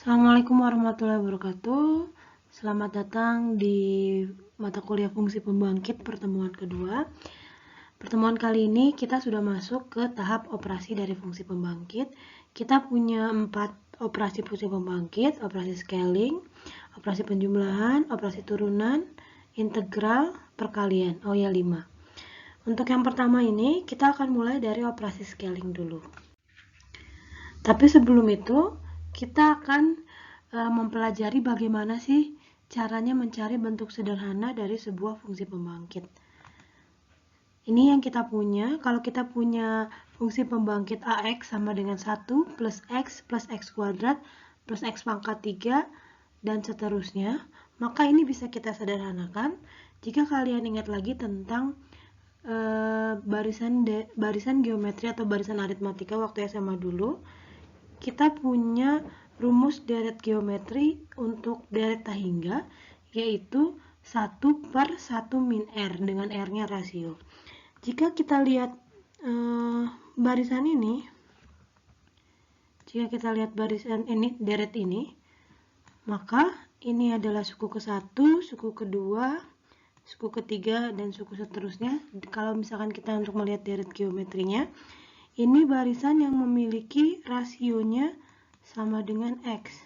Assalamualaikum warahmatullahi wabarakatuh. Selamat datang di mata kuliah fungsi pembangkit pertemuan kedua. Pertemuan kali ini kita sudah masuk ke tahap operasi dari fungsi pembangkit. Kita punya 4 operasi fungsi pembangkit: operasi scaling, operasi penjumlahan, operasi turunan, integral, perkalian. 5. Untuk yang pertama ini, kita akan mulai dari operasi scaling dulu. Tapi sebelum itu, kita akan mempelajari bagaimana sih caranya mencari bentuk sederhana dari sebuah fungsi pembangkit. Ini yang kita punya. Kalau kita punya fungsi pembangkit AX sama dengan 1 plus X kuadrat plus X pangkat 3 dan seterusnya, maka ini bisa kita sederhanakan jika kalian ingat lagi tentang barisan geometri atau barisan aritmatika waktu SMA dulu. Kita punya rumus deret geometri untuk deret tahingga, yaitu 1/1 min R dengan R-nya rasio. Jika kita lihat barisan ini, deret ini, maka ini adalah suku ke-1, suku kedua, suku ketiga, dan suku seterusnya. Kalau misalkan kita untuk melihat deret geometrinya, ini barisan yang memiliki rasionya sama dengan X.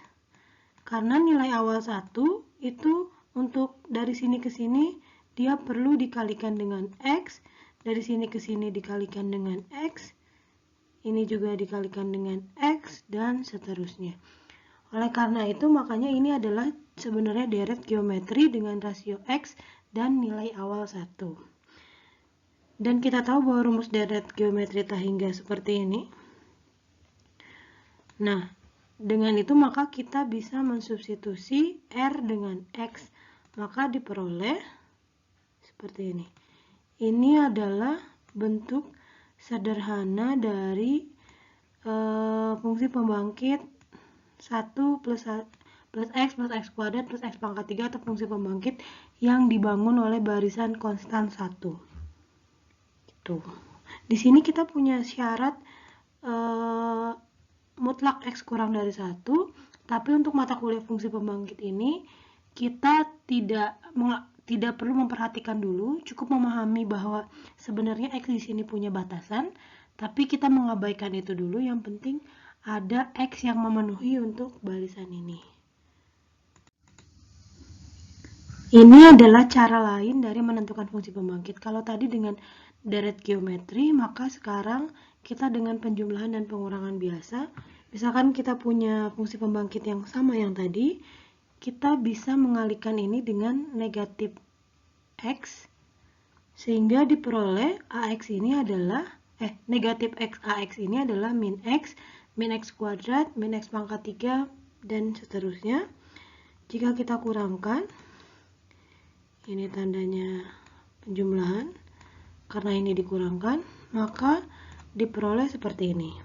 Karena nilai awal 1 itu untuk dari sini ke sini dia perlu dikalikan dengan X, dari sini ke sini dikalikan dengan X, ini juga dikalikan dengan X, dan seterusnya. Oleh karena itu, makanya ini adalah sebenarnya deret geometri dengan rasio X dan nilai awal 1. Dan kita tahu bahwa rumus deret geometri tahingga seperti ini. Nah, dengan itu maka kita bisa mensubstitusi R dengan X. Maka diperoleh seperti ini. Ini adalah bentuk sederhana dari fungsi pembangkit 1 plus X plus X kuadrat plus X pangkat 3 atau fungsi pembangkit yang dibangun oleh barisan konstan 1. Gitu. Di sini kita punya syarat mutlak X kurang dari 1, tapi untuk mata kuliah fungsi pembangkit ini kita tidak perlu memperhatikan dulu, cukup memahami bahwa sebenarnya X di sini punya batasan, tapi kita mengabaikan itu dulu. Yang penting ada X yang memenuhi untuk barisan ini. Ini adalah cara lain dari menentukan fungsi pembangkit. Kalau tadi dengan deret geometri, maka sekarang kita dengan penjumlahan dan pengurangan biasa. Misalkan kita punya fungsi pembangkit yang sama yang tadi, kita bisa mengalihkan ini dengan negatif X, sehingga diperoleh AX ini adalah negatif X AX ini adalah min X kuadrat, min X pangkat 3, dan seterusnya. Jika kita kurangkan, ini tandanya penjumlahan, karena ini dikurangkan, maka diperoleh seperti ini.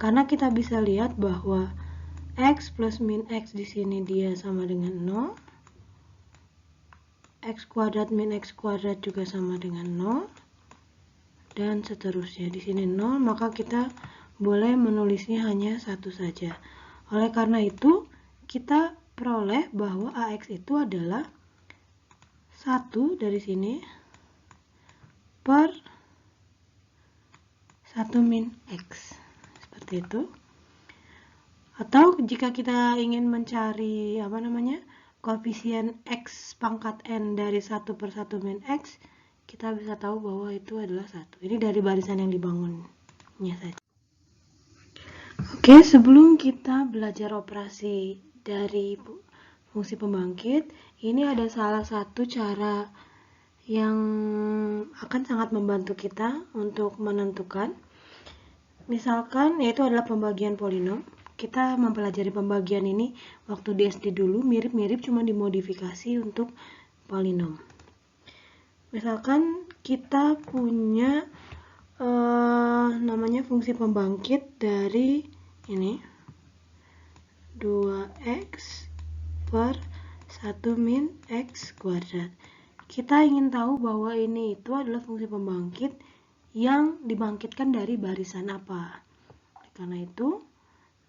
Karena kita bisa lihat bahwa X plus min X di sini dia sama dengan 0, X kuadrat min X kuadrat juga sama dengan 0, dan seterusnya. Di sini 0, maka kita boleh menulisnya hanya 1 saja. Oleh karena itu, kita peroleh bahwa AX itu adalah 1 dari sini per 1 min X. Seperti itu. Atau jika kita ingin mencari koefisien X pangkat N dari 1/1 min X, kita bisa tahu bahwa itu adalah 1. Ini dari barisan yang dibangunnya saja. Oke, sebelum kita belajar operasi dari fungsi pembangkit, ini ada salah satu cara yang akan sangat membantu kita untuk menentukan. Misalkan, yaitu adalah pembagian polinom. Kita mempelajari pembagian ini waktu di SD dulu, mirip-mirip, cuma dimodifikasi untuk polinom. Misalkan kita punya namanya fungsi pembangkit dari ini 2X per 1 min X kuadrat. Kita ingin tahu bahwa ini itu adalah fungsi pembangkit yang dibangkitkan dari barisan apa. Karena itu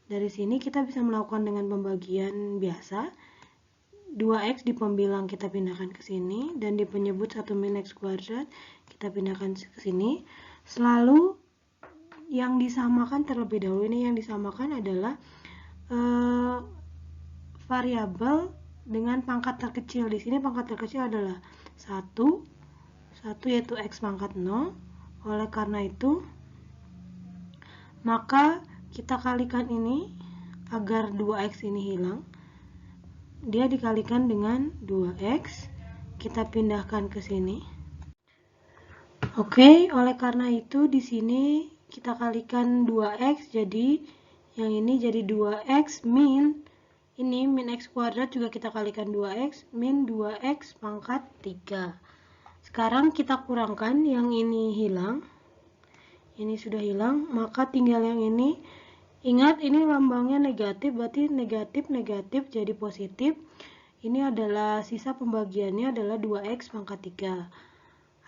Dari sini kita bisa melakukan dengan pembagian biasa. 2x di pembilang kita pindahkan ke sini, dan di penyebut 1 min x kuadrat kita pindahkan ke sini. Selalu yang disamakan terlebih dahulu, ini yang disamakan adalah variabel dengan pangkat terkecil. Di sini pangkat terkecil adalah 1 yaitu x pangkat 0. Oleh karena itu, maka kita kalikan ini agar 2x ini hilang. Dia dikalikan dengan 2x. Kita pindahkan ke sini. Oke, oleh karena itu di sini kita kalikan 2x, jadi yang ini jadi 2x min, ini min x kuadrat juga kita kalikan 2x min 2x pangkat 3. Sekarang kita kurangkan, yang ini hilang. Ini sudah hilang, maka tinggal yang ini. Ingat, ini lambangnya negatif, berarti negatif jadi positif. Ini adalah sisa pembagiannya adalah 2x pangkat 3.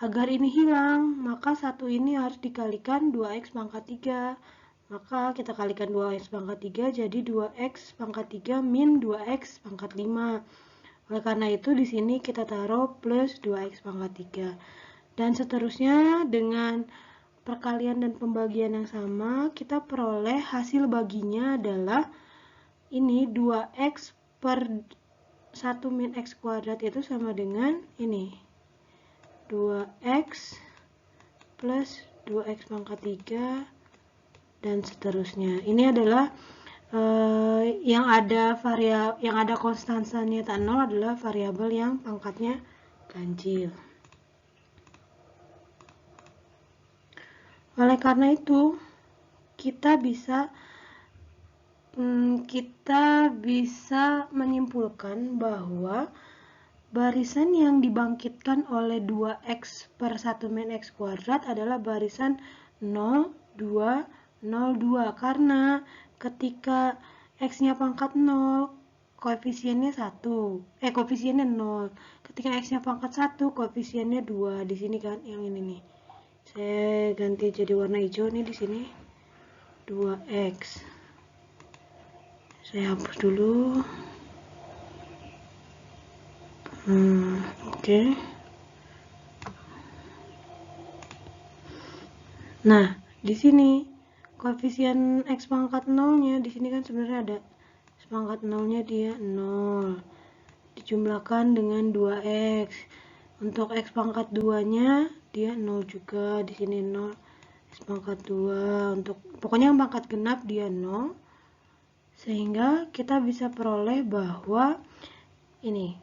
Agar ini hilang, maka satu ini harus dikalikan 2x pangkat 3. Maka kita kalikan 2x pangkat 3 jadi 2x pangkat 3 min 2x pangkat 5. Oleh karena itu di sini kita taruh plus 2x pangkat 3. Dan seterusnya dengan perkalian dan pembagian yang sama, kita peroleh hasil baginya adalah ini 2x per 1 min x kuadrat itu sama dengan ini 2x plus 2x pangkat 3 dan seterusnya. Ini adalah yang ada konstansanya tak 0 adalah variabel yang pangkatnya ganjil. Oleh karena itu, kita bisa menyimpulkan bahwa barisan yang dibangkitkan oleh 2x per 1 min x kuadrat adalah barisan 0, 2, 0, 2. Karena ketika x-nya pangkat 0, koefisiennya 1. Koefisiennya 0. Ketika x-nya pangkat 1, koefisiennya 2. Di sini kan, yang ini nih. Saya ganti jadi warna hijau nih di sini. 2x. Saya hapus dulu. Oke. Nah, di sini koefisien x pangkat 0-nya di sini kan sebenarnya ada x pangkat 0-nya dia 0. Dijumlahkan dengan 2x. Untuk x pangkat 2-nya dia 0 juga, di sini 0. X pangkat 2 untuk pokoknya yang pangkat genap dia 0. Sehingga kita bisa peroleh bahwa ini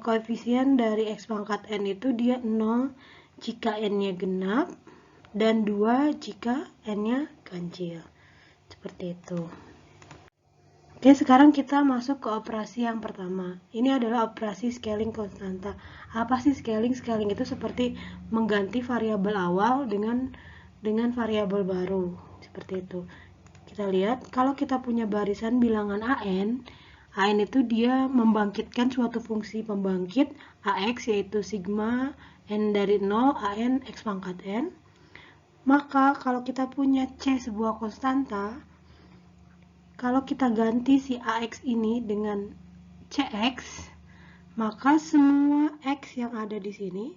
koefisien dari x pangkat n itu dia 0 jika n-nya genap dan 2 jika n-nya ganjil. Seperti itu. Oke, sekarang kita masuk ke operasi yang pertama. Ini adalah operasi scaling konstanta. Apa sih scaling? Scaling itu seperti mengganti variabel awal dengan variabel baru. Seperti itu. Kita lihat, kalau kita punya barisan bilangan AN itu dia membangkitkan suatu fungsi pembangkit AX, yaitu sigma N dari 0 AN X pangkat N. Maka kalau kita punya C sebuah konstanta, kalau kita ganti si AX ini dengan CX, maka semua X yang ada di sini,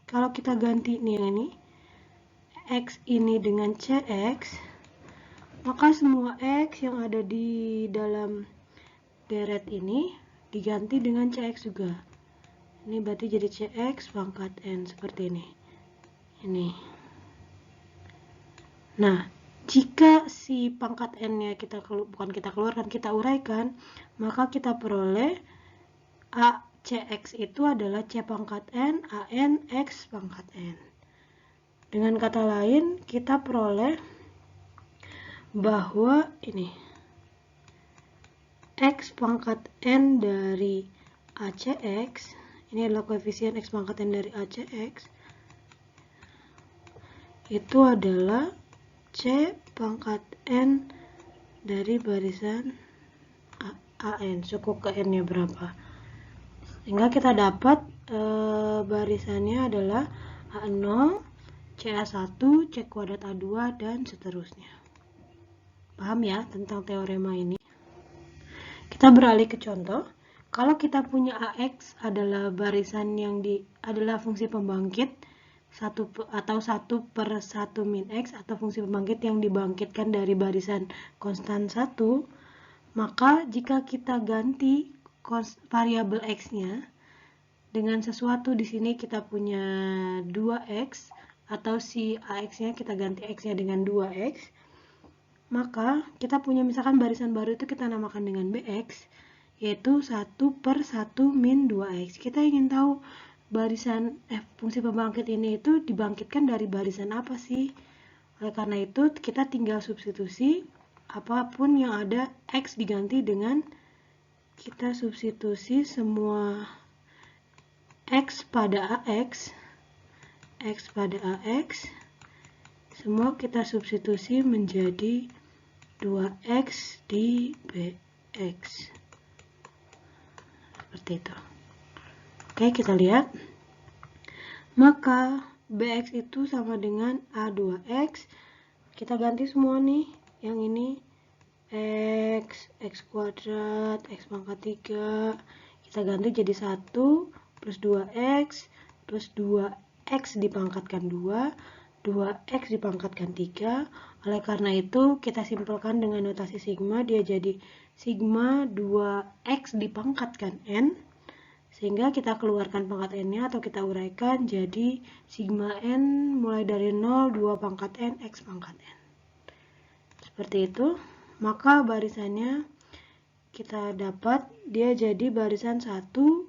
kalau kita ganti nih yang ini, X ini dengan CX, maka semua X yang ada di dalam deret ini diganti dengan CX juga. Ini berarti jadi CX pangkat N seperti ini. Ini. Nah, jika si pangkat n-nya kita keluarkan, kita uraikan, maka kita peroleh ACX itu adalah C pangkat n AN X pangkat n. Dengan kata lain, kita peroleh bahwa ini X pangkat n dari ACX, ini adalah koefisien X pangkat n dari ACX, itu adalah C pangkat N dari barisan AN, cukup ke N-nya berapa. Sehingga kita dapat barisannya adalah A0, CA1, C kuadrat A2, dan seterusnya. paham ya tentang teorema ini. Kita beralih ke contoh. Kalau kita punya AX adalah barisan yang adalah fungsi pembangkit 1 per 1 min X atau fungsi pembangkit yang dibangkitkan dari barisan konstan 1, maka jika kita ganti variabel X-nya dengan sesuatu, di sini kita punya 2X atau si AX-nya kita ganti X-nya dengan 2X, maka kita punya misalkan barisan baru itu kita namakan dengan BX, yaitu 1 per 1 min 2X. Kita ingin tahu barisan fungsi pembangkit ini itu dibangkitkan dari barisan apa sih? Oleh karena itu kita tinggal substitusi apapun yang ada X diganti dengan kita substitusi semua X pada AX, X pada AX, semua kita substitusi menjadi 2X di BX. Seperti itu. Oke, kita lihat. Maka BX itu sama dengan A2X. Kita ganti semua nih. Yang ini X, X kuadrat, X pangkat 3. Kita ganti jadi 1 plus 2X plus 2X dipangkatkan 2, 2X dipangkatkan 3. Oleh karena itu, kita simpelkan dengan notasi sigma. Dia jadi sigma 2X dipangkatkan N. Sehingga kita keluarkan pangkat N-nya atau kita uraikan jadi sigma N mulai dari 0, 2 pangkat N, X pangkat N. Seperti itu. Maka barisannya kita dapat dia jadi barisan 1, 2,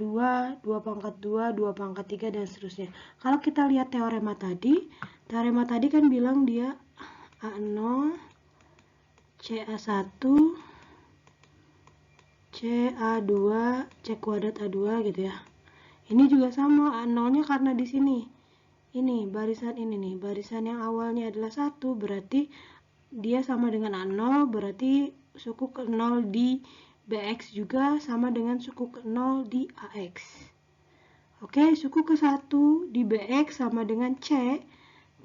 2 pangkat 2, 2 pangkat 3, dan seterusnya. Kalau kita lihat teorema tadi kan bilang dia A0, CA1, CA2, C kuadrat A2 gitu ya. Ini juga sama, A0-nya karena di sini. Ini barisan ini nih, barisan yang awalnya adalah 1, berarti dia sama dengan A0, berarti suku ke 0 di BX juga sama dengan suku ke 0 di AX. Oke, suku ke 1 di BX sama dengan C,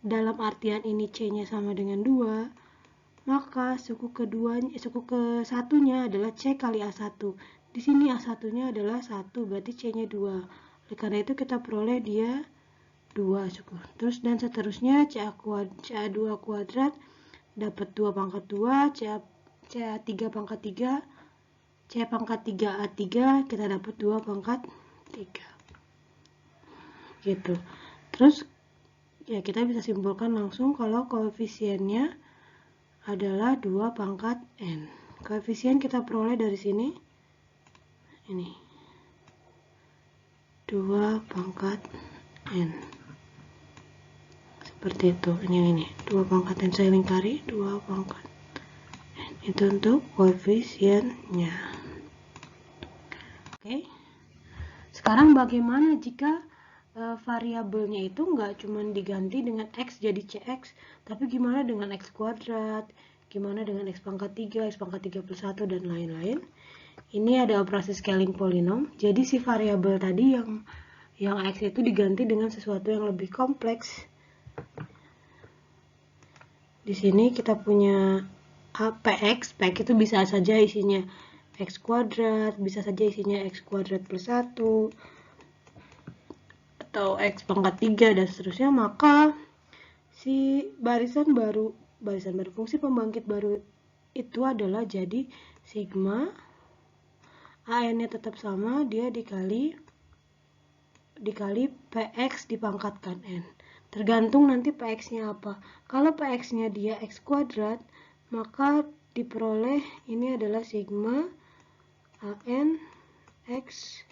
dalam artian ini C-nya sama dengan 2, maka suku ke satunya adalah C kali A1. Di sini A1-nya adalah 1, berarti C-nya 2. Oleh karena itu kita peroleh dia 2 suku. Terus dan seterusnya CA2 kuadrat dapat 2 pangkat 2, CA3 pangkat 3, C pangkat 3A3 kita dapat 2 pangkat 3. Gitu. Terus ya kita bisa simpulkan langsung kalau koefisiennya adalah 2 pangkat N. Koefisien kita peroleh dari sini. Ini. 2 pangkat N. Seperti itu. Ini 2 pangkat N saya lingkari. 2 pangkat N. Itu untuk koefisiennya. Oke. Sekarang bagaimana jika variabelnya itu nggak cuma diganti dengan X jadi CX, tapi gimana dengan X kuadrat, gimana dengan X pangkat 3, X pangkat 3 plus 1, dan lain-lain. Ini ada operasi scaling polinom, jadi si variabel tadi yang X itu diganti dengan sesuatu yang lebih kompleks. Di sini kita punya PX itu bisa saja isinya X kuadrat, bisa saja isinya X kuadrat plus 1, atau X pangkat 3 dan seterusnya. Maka si barisan baru fungsi pembangkit baru itu adalah jadi sigma AN-nya tetap sama, dia dikali PX dipangkatkan N. Tergantung nanti PX-nya apa. Kalau PX-nya dia X kuadrat, maka diperoleh ini adalah sigma AN X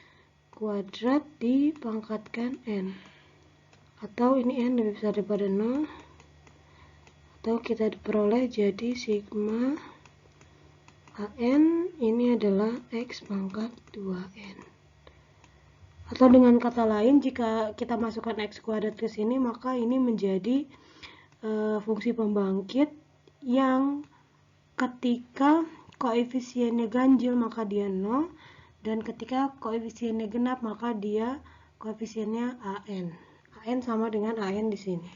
kuadrat dipangkatkan N, atau ini N lebih besar daripada 0, atau kita peroleh jadi sigma AN ini adalah X pangkat 2N. Atau dengan kata lain, jika kita masukkan X kuadrat ke sini, maka ini menjadi fungsi pembangkit yang ketika koefisiennya ganjil maka dia 0, dan ketika koefisiennya genap maka dia koefisiennya AN. AN sama dengan AN di sini.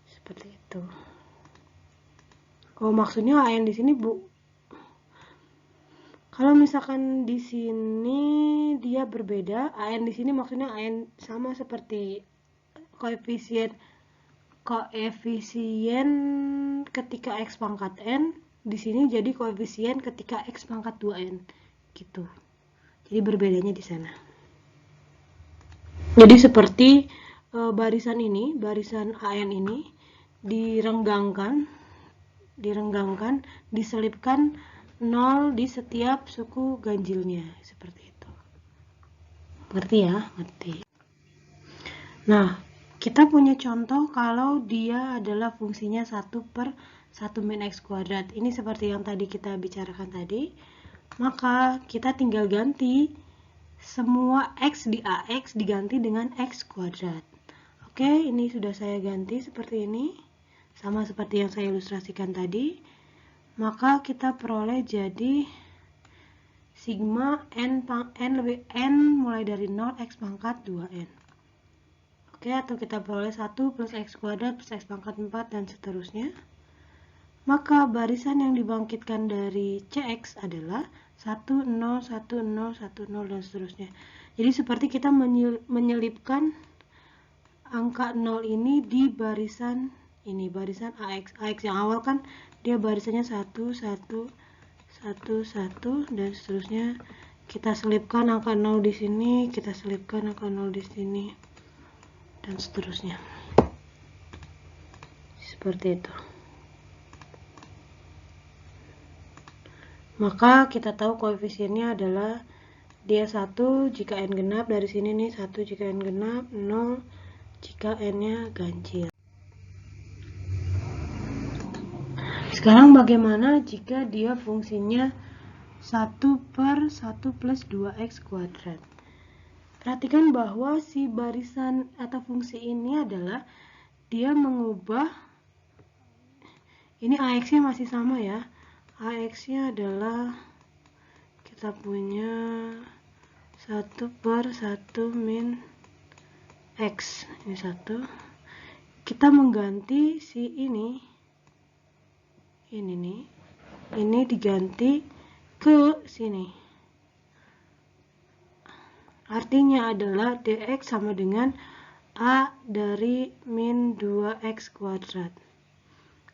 Seperti itu. Oh, maksudnya AN di sini, Bu. Kalau misalkan di sini dia berbeda, AN di sini maksudnya AN sama seperti koefisien ketika X pangkat N, di sini jadi koefisien ketika X pangkat 2N gitu. Jadi berbedanya di sana. Jadi seperti barisan ini, barisan AN ini direnggangkan, diselipkan 0 di setiap suku ganjilnya, seperti itu. Ngerti ya? Ngerti. Nah, kita punya contoh kalau dia adalah fungsinya 1/1 min X kuadrat. Ini seperti yang tadi kita bicarakan tadi. Maka kita tinggal ganti semua X di AX diganti dengan X kuadrat. Oke, ini sudah saya ganti seperti ini. Sama seperti yang saya ilustrasikan tadi. Maka kita peroleh jadi sigma n mulai dari 0 X pangkat 2N. Oke, atau kita peroleh 1 plus X kuadrat plus X pangkat 4 dan seterusnya. Maka barisan yang dibangkitkan dari CX adalah 1, 0, 1, 0, 1, 0 dan seterusnya. Jadi seperti kita menyelipkan angka 0 ini di barisan ini, barisan AX. AX yang awal kan dia barisannya 1, 1, 1, 1 dan seterusnya. Kita selipkan angka 0 di sini, kita selipkan angka 0 di sini dan seterusnya. Seperti itu. Maka kita tahu koefisiennya adalah dia 1 jika n genap, dari sini nih 1 jika n genap, 0 jika n-nya ganjil. Sekarang bagaimana jika dia fungsinya 1/1 plus 2x kuadrat? Perhatikan bahwa si barisan atau fungsi ini adalah dia mengubah, ini AX-nya masih sama ya. AX-nya adalah kita punya 1/1 min X. Ini 1. Kita mengganti si ini nih. Ini diganti ke sini. Artinya adalah dx sama dengan A dari min 2x kuadrat.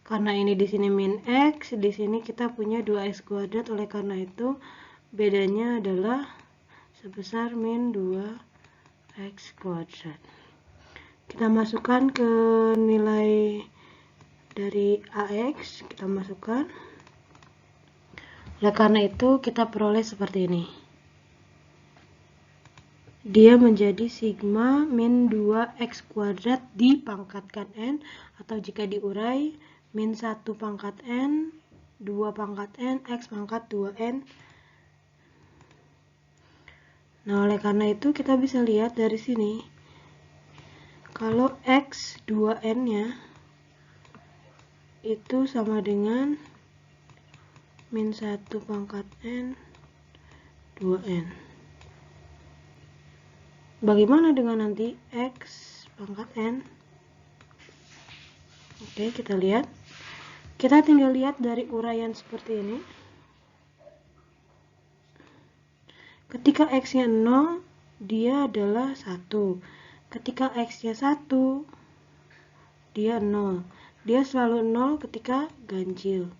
Karena ini di sini min x, di sini kita punya 2x kuadrat, oleh karena itu bedanya adalah sebesar min 2x kuadrat. Kita masukkan ke nilai dari AX, kita masukkan. Oleh karena itu kita peroleh seperti ini. Dia menjadi sigma min 2x kuadrat dipangkatkan n, atau jika diurai min 1 pangkat n, 2 pangkat n, x pangkat 2n. Nah, oleh karena itu kita bisa lihat dari sini, kalau x 2n nya itu sama dengan min 1 pangkat n 2n. Bagaimana dengan nanti x pangkat n? Oke, kita lihat. Kita tinggal lihat dari uraian seperti ini. Ketika x-nya 0, dia adalah 1. Ketika x-nya 1, dia 0. Dia selalu 0 ketika ganjil.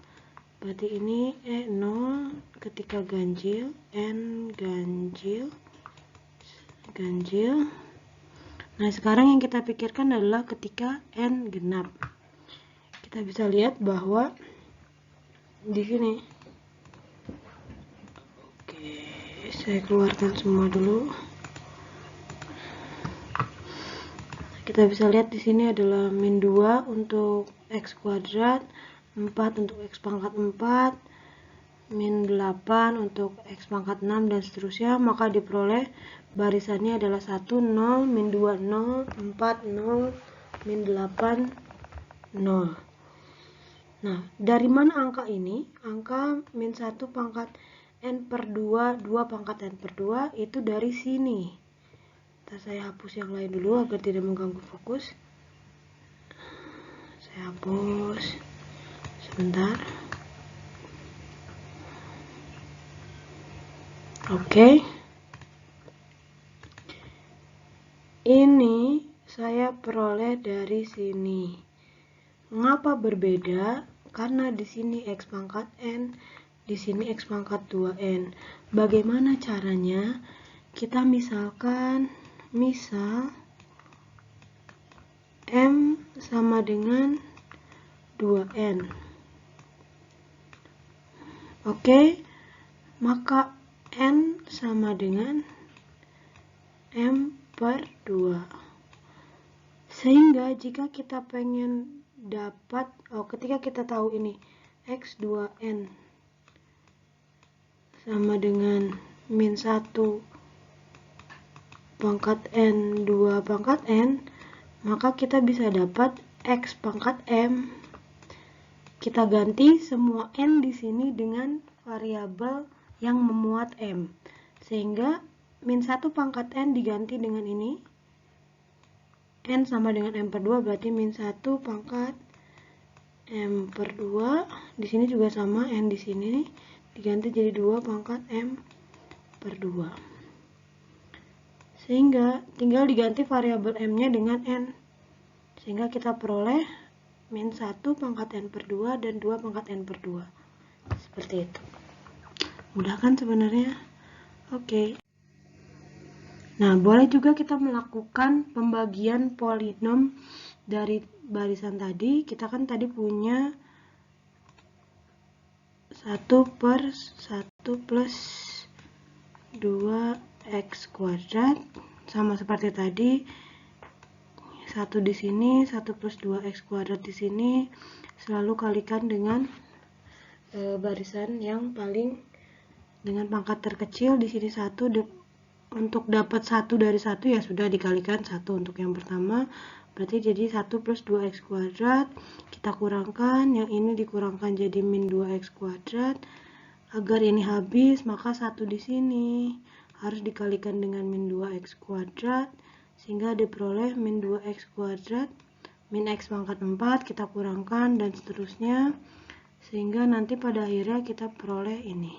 Berarti ini 0 ketika ganjil, n ganjil. Nah, sekarang yang kita pikirkan adalah ketika n genap. Kita bisa lihat bahwa di sini. Oke, saya keluarkan semua dulu. Kita bisa lihat di sini adalah min 2 untuk x kuadrat, 4 untuk x pangkat 4, min 8 untuk x pangkat 6 dan seterusnya. Maka diperoleh barisannya adalah 1, 0, min 2, 0, 4, 0, min 8, 0. Nah, dari mana angka ini? Angka min 1 pangkat n per 2, 2 pangkat n per 2 itu dari sini. Saya hapus yang lain dulu agar tidak mengganggu fokus. Saya hapus sebentar. Oke. Ini saya peroleh dari sini. Mengapa berbeda? Karena di sini X pangkat N, di sini X pangkat 2N. Bagaimana caranya? Kita misalkan, misal M sama dengan 2N. Oke, maka N sama dengan M per 2. Sehingga jika kita pengen dapat, ketika kita tahu ini X2N sama dengan min 1 pangkat N 2 pangkat N, maka kita bisa dapat X pangkat M. Kita ganti semua N di sini dengan variabel yang memuat M. Sehingga min 1 pangkat N diganti dengan ini. N sama dengan M per 2 berarti min 1 pangkat M per 2. Di sini juga sama, N di sini diganti jadi 2 pangkat M per 2. Sehingga tinggal diganti variabel M-nya dengan N. Sehingga kita peroleh min 1 pangkat N per 2 dan 2 pangkat N per 2. Seperti itu. Mudah kan sebenarnya? Oke. Nah, boleh juga kita melakukan pembagian polinom dari barisan tadi. Kita kan tadi punya 1 per 1 plus 2x kuadrat. Sama seperti tadi. 1 di sini, 1 plus 2x kuadrat di sini, selalu kalikan dengan barisan yang paling dengan pangkat terkecil. Di sini 1, untuk dapat 1 dari 1 ya sudah dikalikan 1 untuk yang pertama, berarti jadi 1 plus 2x kuadrat, kita kurangkan, yang ini dikurangkan jadi min 2x kuadrat. Agar ini habis, maka 1 di sini harus dikalikan dengan min 2x kuadrat, sehingga diperoleh min 2x kuadrat, min x pangkat 4, kita kurangkan, dan seterusnya. Sehingga nanti pada akhirnya kita peroleh ini.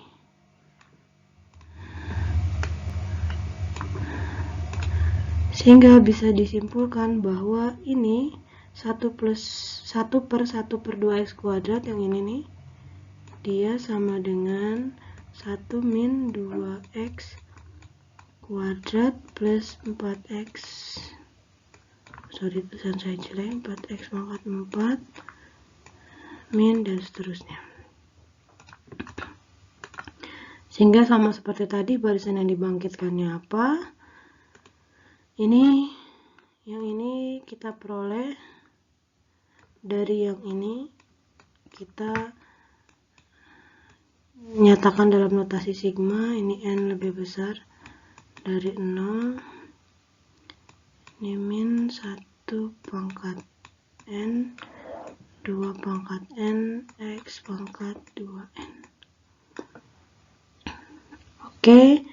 Sehingga bisa disimpulkan bahwa ini 1 per 1 per 2x kuadrat yang ini nih, dia sama dengan 1 min 2x kuadrat plus 4x, sorry tulisan saya jelek, 4x pangkat 4 min dan seterusnya. Sehingga sama seperti tadi, barisan yang dibangkitkannya apa? Ini, yang ini kita peroleh dari yang ini, kita nyatakan dalam notasi sigma. Ini N lebih besar dari 0, ini min 1 pangkat N 2 pangkat N X pangkat 2N. Oke,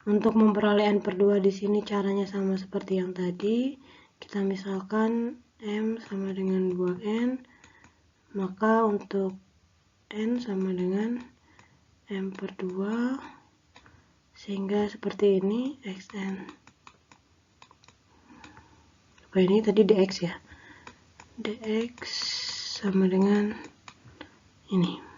untuk memperoleh N per 2 di sini caranya sama seperti yang tadi. Kita misalkan M sama dengan 2N, maka untuk N sama dengan M per 2, sehingga seperti ini Xn. Ini tadi dx ya, dx sama dengan ini.